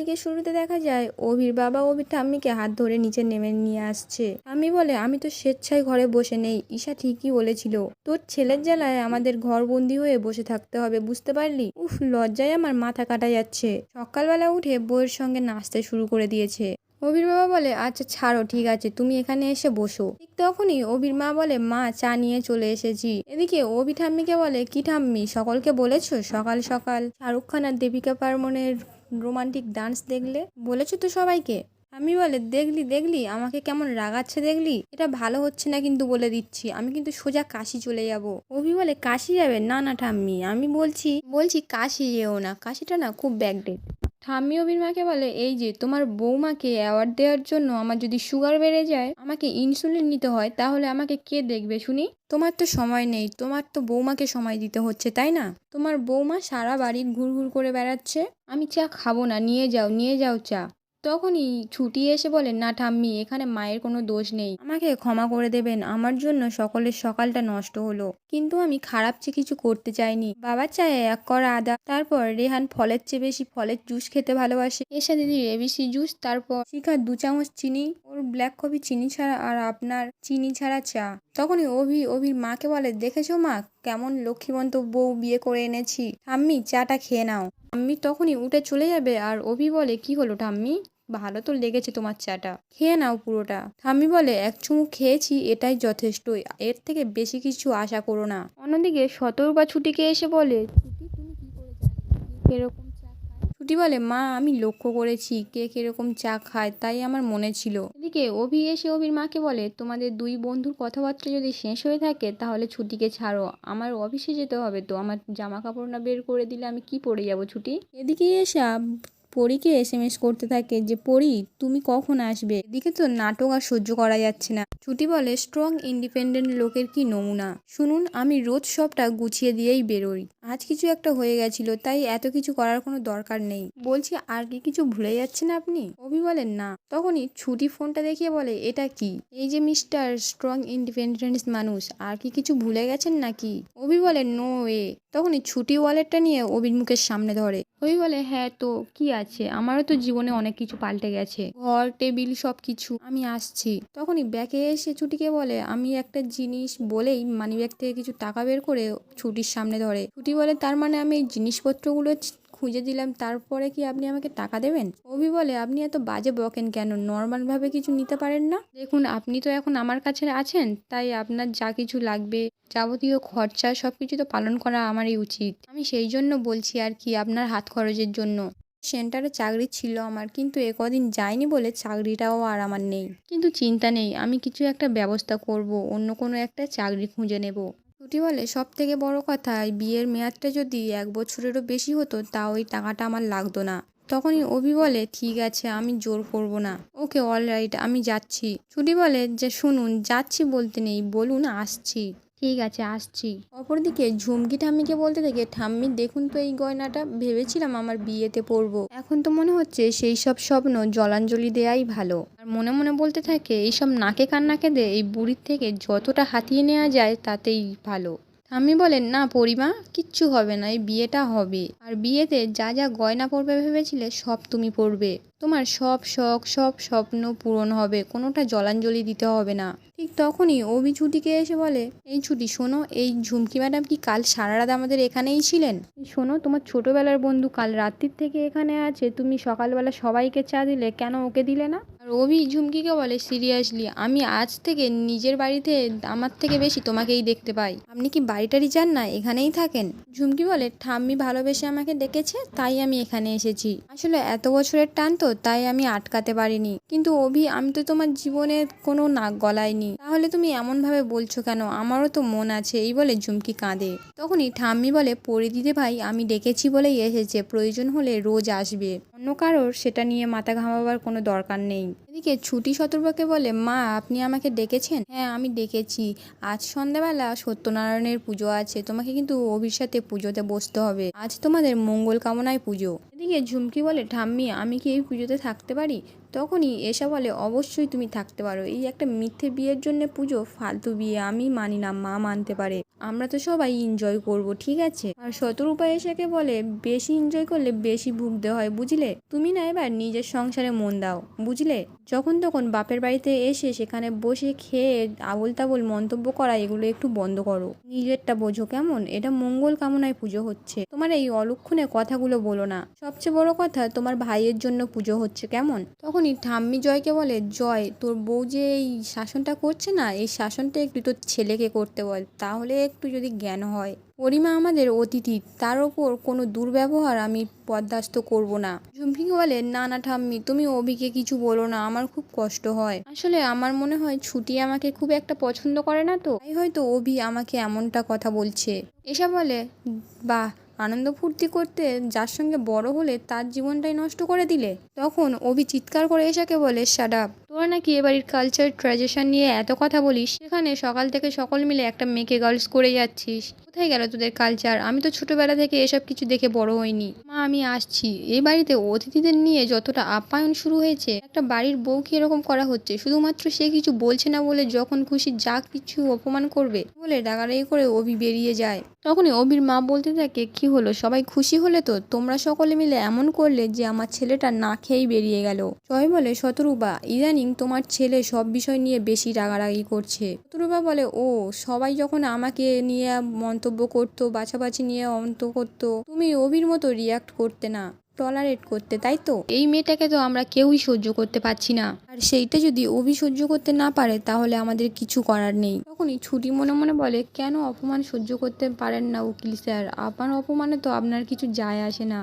গিয়ে শুরুতে দেখা যায় অভির বাবা অভির ঠাম্মিকে হাত ধরে নিচে নেমে নিয়ে আসছে। ঠাম্মি বলে, আমি তো স্বেচ্ছায় ঘরে বসে নেই, ঈশা ঠিকই বলেছিল, তোর ছেলের জ্বালায় আমাদের ঘর বন্দি হয়ে বসে থাকতে হবে, বুঝতে পারলি? উফ, লজ্জায় আমার মাথা কাটা যাচ্ছে। সকালবেলা উঠে বউয়ের সঙ্গে নাচতে শুরু করে দিয়েছে। অভির বাবা বলে, আচ্ছা ছাড়ো, ঠিক আছে, তুমি এখানে এসে বসো। ঠিক তখনই অভির মা বলে, মা চা নিয়ে চলে এসেছি। এদিকে অভি ঠাম্মিকে বলে, কি ঠাম্মি, সকলকে বলেছো সকাল সকাল শাহরুখ খান আর দীপিকা পাড়ুকোনের রোমান্টিক ডান্স দেখলে? বলেছো তো সবাইকে? ঠাম্মি বলে, দেখলি আমাকে কেমন রাগাচ্ছে, দেখলি? এটা ভালো হচ্ছে না কিন্তু, বলে দিচ্ছি, আমি কিন্তু সোজা কাশি চলে যাব। অভি বলে, কাশি যাবে? না না ঠাম্মি, আমি বলছি কাশি যেও না, কাশিটা না খুব ব্যাকডেট। ঠাম্মি অভির মাকে বলে, এই যে তোমার বৌমাকে অ্যাওয়ার্ড দেওয়ার জন্য আমার যদি সুগার বেড়ে যায়, আমাকে ইনসুলিন নিতে হয়, তাহলে আমাকে কে দেখবে শুনি? তোমার তো সময় নেই, তোমার তো বৌমাকে সময় দিতে হচ্ছে, তাই না? তোমার বৌমা সারা বাড়ি ঘুরঘুর করে বেড়াচ্ছে। আমি চা খাবো না, নিয়ে যাও চা। তখনই ছুটি এসে বলে, না ঠাম্মি, এখানে মায়ের কোনো দোষ নেই, আমাকে ক্ষমা করে দেবেন, আমার জন্য সকলের সকালটা নষ্ট হলো, কিন্তু আমি খারাপ চেয়ে কিছু করতে চাইনি। বাবার চায়ে 1 কড়া আদা, তারপর রেহান ফলের চেয়ে বেশি ফলের জুস খেতে ভালোবাসে, এর সাথে দিদি এবিসি জুস, তারপর শিখার 2 চামচ চিনি, ওর ব্ল্যাক কফি চিনি ছাড়া, আর আপনার চিনি ছাড়া চা। তখনই অভির মাকে বলে, দেখেছো মা, কেমন লক্ষ্মীবন্ত বউ বিয়ে করে এনেছি, ঠাম্মি চাটা খেয়ে নাও। ঠাম্মি তখনই উঠে চলে যাবে, আর অভি বলে, কি হলো ঠাম্মি, ভালো তো লেগেছে তোমার চাটা, খেয়ে নাও পুরোটা। ঠাম্মি বলে, 1 চুমুক খেয়েছি, এটাই যথেষ্ট, এর থেকে বেশি কিছু আশা করো না। অন্যদিকে শতরূপা ছুটিকে এসে বলে, ছুটি, তুমি কি করে জানলে কে কিরকম চা খায়? ছুটি বলে, মা আমি লক্ষ্য করেছি কে কিরকম চা খায়, তাই আমার মনে ছিল। এদিকে অভি এসে অভির মাকে বলে, তোমাদের 2 বন্ধুর কথাবার্তা যদি শেষ হয়ে থাকে তাহলে ছুটিকে ছাড়ো, আমার অফিসে যেতে হবে, তো আমার জামা কাপড় না বের করে দিলে আমি কি পরে যাব ছুটি? এদিকে এসে পরীকে এসএমএস করতে থাকে যে, পরী তুমি কখন আসবে? এদিকে তো নাটক আর সহ্য করা যাচ্ছে না। ছুটি বলে, স্ট্রং ইন্ডিপেন্ডেন্ট লোকের কি নমুনা, শুনুন, আমি রোজ সবটা গুছিয়ে দিয়েই বেরোই, আজ কিছু একটা হয়ে গেছিল, তাই এত কিছু করার কোনো দরকার নেই, বলছি আর কি কিছু ভুলে যাচ্ছেন আপনি? অভি বলেন, না। তখনই ছুটি ফোনটা দেখিয়ে বলে, এটা কি? এই যে মিস্টার স্ট্রং ইন্ডিপেন্ডেন্স মানুষ, আর কি কিছু ভুলে গেছেন নাকি? অভি বলে, নো ওয়ে। তখনই ছুটি ওয়ালেটটা নিয়ে অভির মুখের সামনে ধরে। অভি বলে, হ্যাঁ তো কি আছে, আমারও তো জীবনে অনেক কিছু পাল্টে গেছে, ঘর টেবিল সব কিছু, আমি আসছি। তখনই ব্যাকে এসে ছুটিকে বলে, আমি একটা জিনিস বলেই মানিব্যাগ থেকে কিছু টাকা বের করে ছুটির সামনে ধরে। ছুটি বলে, তার মানে আমি এই জিনিসপত্রগুলো খুঁজে দিলাম, তারপরে কি আপনি আমাকে টাকা দেবেন? অভি বলে, আপনি এত বাজে বকেন কেন, নর্মাল ভাবে কিছু নিতে পারেন না? দেখুন, আপনি তো এখন আমার কাছে আছেন, তাই আপনার যা কিছু লাগবে, যাবতীয় খরচা সবকিছু তো পালন করা আমারই উচিত, আমি সেই জন্য বলছি আর কি, আপনার হাত খরচের জন্য। সেন্টারে চাকরি ছিল আমার, কিন্তু কদিন যায়নি বলে চাকরিটাও আর আমার নেই, কিন্তু চিন্তা নেই, আমি কিছু একটা ব্যবস্থা করব, অন্য কোনো একটা চাকরি খুঁজে নেব। ছুটি বলে, সব থেকে বড় কথা, এই বিয়ের মেয়াদটা যদি 1 বছরেরও বেশি হতো তাও ওই টাকাটা আমার লাগতো না। তখনই অভি বলে, ঠিক আছে, আমি জোর করব না, ওকে অলরাইট, আমি যাচ্ছি। ছুটি বলে যে, শুনুন, যাচ্ছি বলতে নেই, বলুন আসছি। ঠিক আছে, আসছি। অপরদিকে ঝুমকি ঠাম্মিকে বলতে থাকে, ঠাম্মি দেখুন তো এই গয়নাটা, ভেবেছিলাম আমার বিয়েতে পরবো, এখন তো মনে হচ্ছে সেই সব স্বপ্ন জলাঞ্জলি দেয়াই ভালো। আর মনে মনে বলতে থাকে, এইসব নাকে কান্না কেঁদে এই বুড়ির থেকে যতটা হাতিয়ে নেওয়া যায় তাতেই ভালো। ঠাম্মি বলেন, না পরিমা, কিচ্ছু হবে না, এই বিয়েটা হবে, আর বিয়েতে যা যা গয়না পরবে ভেবেছিলে সব তুমি পরবে, তোমার সব শখ সব স্বপ্ন পূরণ হবে, কোনোটা জলাঞ্জলি দিতে হবে না। ঠিক তখনই অভি ছুটিকে এসে বলে, এই ছুটি শোনো, এই ঝুমকি ম্যাডাম কি কাল সারা রাত আমাদের এখানেই ছিলেন? শোনো, তোমার ছোটবেলার বন্ধু কাল রাত্রির থেকে এখানে আছে, তুমি সকালবেলা সবাইকে চা দিলে, কেন ওকে দিলে না? আর অভি ঝুমকিকে বলে, সিরিয়াসলি, আমি আজ থেকে নিজের বাড়িতে আমার থেকে বেশি তোমাকেই দেখতে পাই, আপনি কি বাড়িটারি যান না, এখানেই থাকেন? ঝুমকি বলে, ঠাম্মি ভালোবেসে আমাকে ডেকেছে, তাই আমি এখানে এসেছি, আসলে এত বছরের টান তো, তাই আমি আটকাতে পারিনি, কিন্তু অভি, আমি তো তোমার জীবনে কোনো নাক গলাইনি, তাহলে তুমি এমন ভাবে বলছো কেন, আমারও তো মন আছে, এই বলে ঝুমকি কাঁদে। তখনই ঠাম্মি বলে, পরিদিদি ভাই আমি ডেকেছি বলেই এসেছে, প্রয়োজন হলে রোজ আসবে, অন্য কারোর সেটা নিয়ে মাথা ঘামাবার কোনো দরকার নেই। এদিকে ছুটি শতরূপাকে বলে, মা আপনি আমাকে ডেকেছেন? হ্যাঁ আমি ডেকেছি, আজ সন্ধ্যাবেলা সত্যনারায়ণের পুজো আছে, তোমাকে কিন্তু অভির সাথে পুজোতে বসতে হবে, আজ তোমাদের মঙ্গল কামনায় পুজো। এদিকে ঝুমকি বলে, ঠাম্মি আমি কি এই পুজোতে থাকতে পারি? তখনই এসা বলে, অবশ্যই তুমি থাকতে পারো, এই একটা মিথ্যে বিয়ের জন্য পুজো, ফালতু বিয়ে, আমি মানি না, মা মানতে পারে। আমরা তো সবাই এনজয় করব, ঠিক আছে? আর শতরূপা এসেকে বলে, বেশি এনজয় করলে বেশি ভুগতে হয়, বুঝলে? তুমি না এবার নিজের সংসারে মন দাও, বুঝলে? যখন তখন বাপের বাড়িতে এসে সেখানে বসে খেয়ে আবোল তাবোল মন্তব্য করা, এগুলো একটু বন্ধ করো। নিজেরটা বোঝো কেমন? এটা মঙ্গল কামনায় পুজো হচ্ছে, তোমার এই অলক্ষণে কথাগুলো বলো না। সবচেয়ে বড় কথা, তোমার ভাইয়ের জন্য পুজো হচ্ছে, কেমন? তখনই ঠাম্মি জয়কে বলে, জয়, তোর বউ যে এই শাসনটা করছে না, এই শাসনটা একটু তোর ছেলেকে করতে বল, তাহলে একটু যদি জ্ঞান হয়। পরিমা আমাদের অতিথি, তার ওপর কোনো দুর্ব্যবহার আমি বরদাস্ত করব না। ঝুমকি বলে, না না ঠাম্মি, তুমি অভিকে কিছু বলো না, আমার খুব কষ্ট হয়। আসলে আমার মনে হয় ছুটি আমাকে খুব একটা পছন্দ করে না, তো তাই হয়তো অভি আমাকে এমনটা কথা বলছে। এসা বলে, বাহ, আনন্দ ফুর্তি করতে যার সঙ্গে বড় হলে তার জীবনটাই নষ্ট করে দিলে। তখন অভি চিৎকার করে এসাকে বলে, শাট আপ। তোরা নাকি এবাড়ির কালচার ট্র্যাডিশন নিয়ে এত কথা বলিস, সেখানে সকাল থেকে সকল মিলে একটা মেয়েকে গার্লস করে যাচ্ছিস। কোথায় গেল তোদের কালচার? আমি তো ছোটবেলা থেকে এসব কিছু দেখে বড় হইনি। মা, আমি আসছি। এই বাড়িতে অতিথিদের নিয়ে যতটা আপ্যায়ন শুরু হয়েছে, একটা বাড়ির বউকে এরকম করা হচ্ছে শুধুমাত্র সে কিছু বলছে না বলে, যখন খুশি যা কিছু অপমান করবে বলে রাগারাগি করে অভি বেরিয়ে যায়। তখনই অভির মা বলতে থাকে, কি হলো, সবাই খুশি হলে তো? তোমরা সকলে মিলে এমন করলে যে আমার ছেলেটা না খেয়েই বেরিয়ে গেল। জয় বলে, শতরূপা, ইদানিং তোমার ছেলে সব বিষয় নিয়ে বেশি রাগারাগি করছে। শতরূপা বলে, ও, সবাই যখন আমাকে নিয়ে মন্তব্য করতো, বাছাবাছি নিয়ে অন্ত করতো, তুমি অভির মতো রিয়াক্ট করতে না, টলারেট করতে, তাই তো? এই মেয়েটাকে তো আমরা কেউই সহ্য করতে পারছি না, আর সেইটা যদি অভি সহ্য করতে না পারে তাহলে আমাদের কিছু করার নেই। তখনই ছুটি মনে মনে বলে, কেন অপমান সহ্য করতে পারেন না উকিল স্যার? আপনার অপমানে তো আপনার কিছু যায় আসে না।